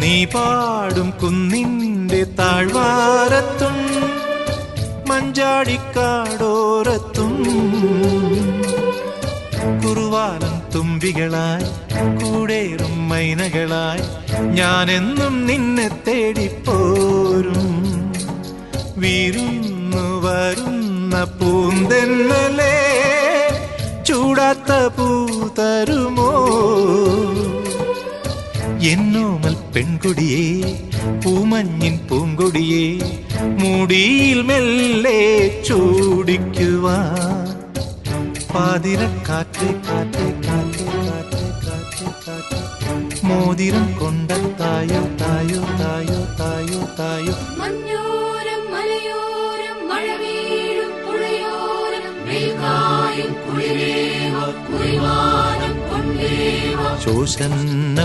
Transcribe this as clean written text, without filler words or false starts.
നീ പാടും കുന്നിൻ്റെ താഴ്വാരത്തും മഞ്ചാടിക്കാടോരത്തും കുറുവാലം തുമ്പികളായി കൂടേറും മൈനകളായി ഞാനെന്നും നിന്നെ തേടിപ്പോരും. വീരുന്നു വരുന്ന പൂന്തെന്നലേ ചൂടാത്ത പൂതരുമോ? എന്നോമൽ പെൺകൊടിയേ പൂമഞ്ഞിൻ പൂങ്കൊടിയേ മുടിയിൽ മെല്ലെ ചൂടിക്കുവാൻ പാതിരക്കാറ്റ് കാറ്റ് കാറ്റ് കാറ്റ് കാറ്റ് കാറ്റ് മോതിരം കൊണ്ട തായോ തായോ തായോ തായോ തായോ. മഞ്ഞോരം മലയോരം മഴ വീഴും പുഴയോരം വെയിൽക്കായും കുളിരേവ കുറിവാനം കൊണ്ടേവ ശോഷന്ന